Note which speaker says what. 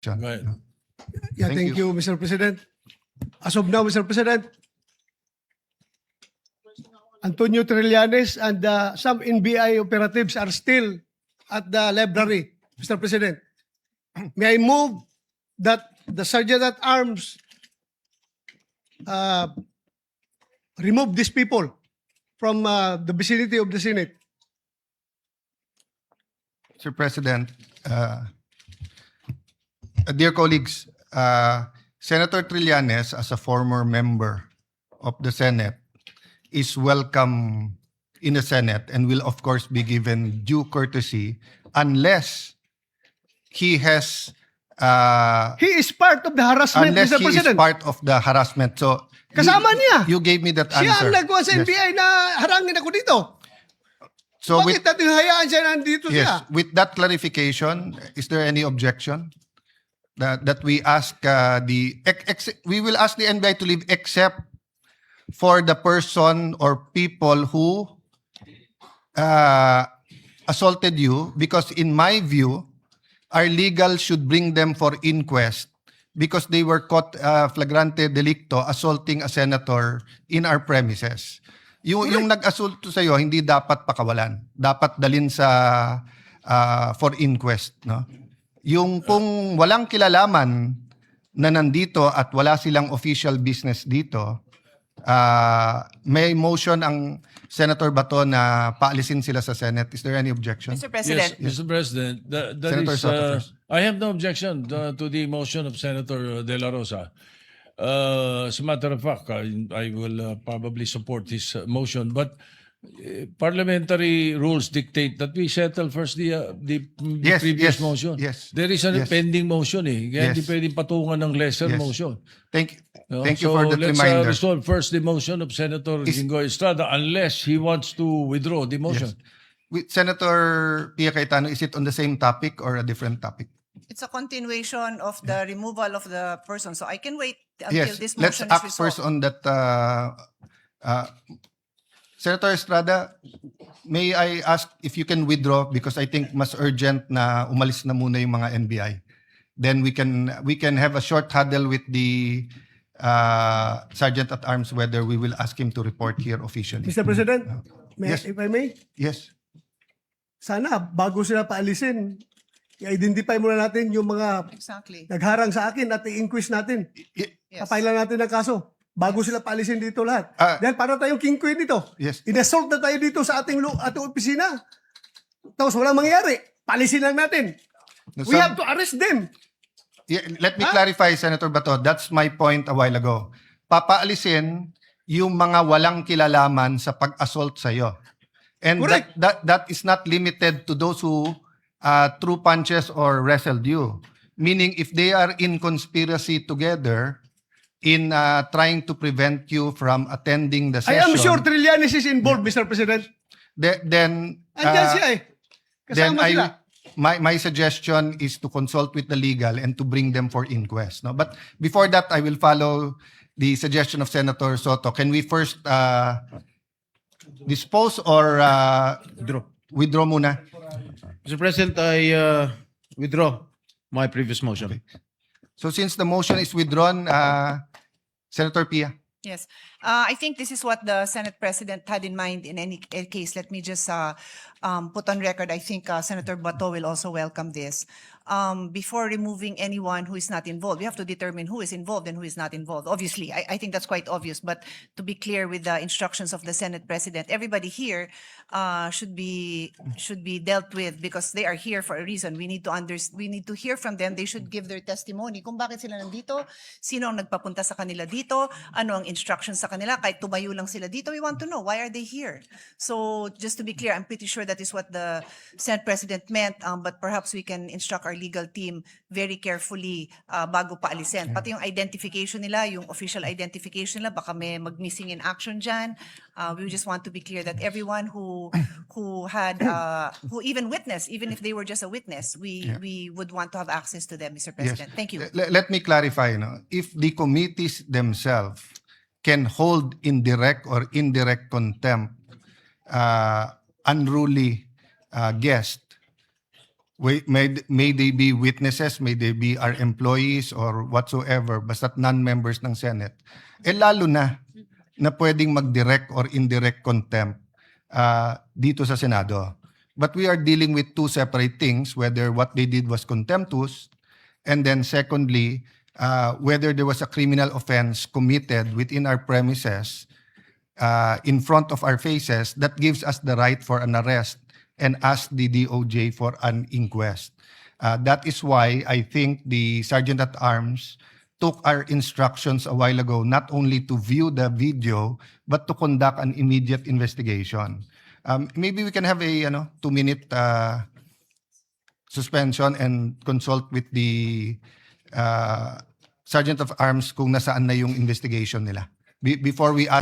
Speaker 1: Right.
Speaker 2: Yeah,
Speaker 3: Thank
Speaker 2: thank you, Mr. President. As of now, Mr. President, Antonio Trillanes and some NBI operatives are still at the library, Mr. President. May I move that the Sergeant at Arms remove these people from the vicinity of the Senate?
Speaker 3: Mr. President, dear colleagues, Senator Trillanes, as a former member of the Senate, is welcome in the Senate and will of course be given due courtesy unless he has
Speaker 2: He is part of the harassment,
Speaker 3: unless
Speaker 2: Mr.
Speaker 3: he is
Speaker 2: President.
Speaker 3: part of the harassment. So
Speaker 2: Kasama niya.
Speaker 3: you gave me that
Speaker 2: Siya
Speaker 3: answer.
Speaker 2: ang nagkuha sa
Speaker 3: Yes.
Speaker 2: NBI na harangin ako dito.
Speaker 3: So
Speaker 2: Bakit natin hayaan siya nandito
Speaker 3: yes,
Speaker 2: siya?
Speaker 3: with that clarification, is there any objection that we ask we will ask the NBI to leave except for the person or people who assaulted you, because in my view, our legal should bring them for inquest because they were caught flagrante delicto assaulting a senator in our premises. Yung nag-assault sa iyo hindi dapat pakawalan. Dapat dalhin sa for inquest, no? Yung kung walang kilalaman na nandito at wala silang official business dito, may motion ang Senator Bato na paalisin sila sa Senate. Is there any objection?
Speaker 1: Yes,
Speaker 4: Mr. President,
Speaker 1: Mr. President, that
Speaker 3: Senator
Speaker 1: is,
Speaker 3: Soto first.
Speaker 1: I have no objection to the motion of Senator De La Rosa. As a matter of fact, I will probably support this motion, but parliamentary rules dictate that we settle first the
Speaker 3: Yes,
Speaker 1: previous
Speaker 3: yes,
Speaker 1: motion.
Speaker 3: yes,
Speaker 1: There is a
Speaker 3: yes.
Speaker 1: pending motion kaya hindi
Speaker 3: Yes.
Speaker 1: pwedeng patungan ng lesser
Speaker 3: Yes.
Speaker 1: motion.
Speaker 3: Thank
Speaker 1: No?
Speaker 3: you
Speaker 1: So
Speaker 3: for that
Speaker 1: let's
Speaker 3: reminder.
Speaker 1: resolve first the motion of Senator Jingoy Estrada unless he wants to withdraw the motion.
Speaker 3: With Senator Pia Cayetano, is it on the same topic or a different topic?
Speaker 4: it's a continuation of the removal of the person, so I can wait until
Speaker 3: Yes,
Speaker 4: this
Speaker 3: let's
Speaker 4: motion is
Speaker 3: act
Speaker 4: resolved.
Speaker 3: first on that. Senator Estrada, may I ask if you can withdraw because I think mas urgent na umalis na muna yung mga NBI. Then we can have a short huddle with the Sergeant at Arms whether we will ask him to report here officially.
Speaker 2: Mr. President,
Speaker 3: Yes.
Speaker 2: if I may,
Speaker 3: Yes.
Speaker 2: sana bago sila paalisin, i-identify muna natin yung mga
Speaker 4: Exactly.
Speaker 2: nagharang sa akin at i-inquest natin.
Speaker 3: Y-
Speaker 4: Yes.
Speaker 2: Kapailan natin ng kaso. Bago sila paalisin dito lahat. Dahil para tayong king queen dito.
Speaker 3: Yes.
Speaker 2: In-assault na tayo dito sa ating opisina. Tapos walang mangyari. Paalisin lang natin. We have to arrest them.
Speaker 3: Yeah, let me clarify, Senator Bato. That's my point a while ago. Papaalisin yung mga walang kilalaman sa pag-assault sa iyo. And
Speaker 2: Correct.
Speaker 3: that is not limited to those who threw punches or wrestled you. Meaning, if they are in conspiracy together in trying to prevent you from attending the
Speaker 2: I
Speaker 3: session,
Speaker 2: am sure Trillanes is involved, Mr. President.
Speaker 3: then
Speaker 2: Andyan siya eh.
Speaker 3: then
Speaker 2: Kasama sila.
Speaker 3: my suggestion is to consult with the legal and to bring them for inquest. No, but before that, I will follow the suggestion of Senator Soto. Can we first dispose or withdraw muna?
Speaker 5: Mr. President, I withdraw my previous motion.
Speaker 3: So since the motion is withdrawn, Senator Pia.
Speaker 4: Yes. I think this is what the Senate President had in mind in any case. Let me just put on record, I think Senator Bato will also welcome this. Before removing anyone who is not involved, we have to determine who is involved and who is not involved. Obviously, I think that's quite obvious, but to be clear with the instructions of the Senate President, everybody here should be dealt with because they are here for a reason. We need to hear from them. They should give their testimony kung bakit sila nandito, sino ang nagpapunta sa kanila dito, ano ang instructions sa kanila, kahit tumayo lang sila dito, we want to know why are they here. So just to be clear, I'm pretty sure that is what the Senate President meant, but perhaps we can instruct our legal team very carefully bago paalisin. Pati yung identification nila, yung official identification nila, baka may mag-missing in action dyan. We just want to be clear that everyone who even witnessed, even if they were just a witness, we would want to have access to them, Mr. President. Thank you.
Speaker 3: Let me clarify. No? If the committees themselves can hold in direct or indirect contempt unruly guest, may they be witnesses, may they be our employees or whatsoever, basta't non-members ng Senate, lalo na pwedeng mag-direct or indirect contempt dito sa Senado. But we are dealing with two separate things, whether what they did was contemptuous, and then secondly, whether there was a criminal offense committed within our premises in front of our faces that gives us the right for an arrest and ask the DOJ for an inquest. That is why I think the Sergeant at Arms took our instructions a while ago not only to view the video but to conduct an immediate investigation. Maybe we can have a 2-minute suspension and consult with the Sergeant of Arms kung nasaan na yung investigation nila before we ask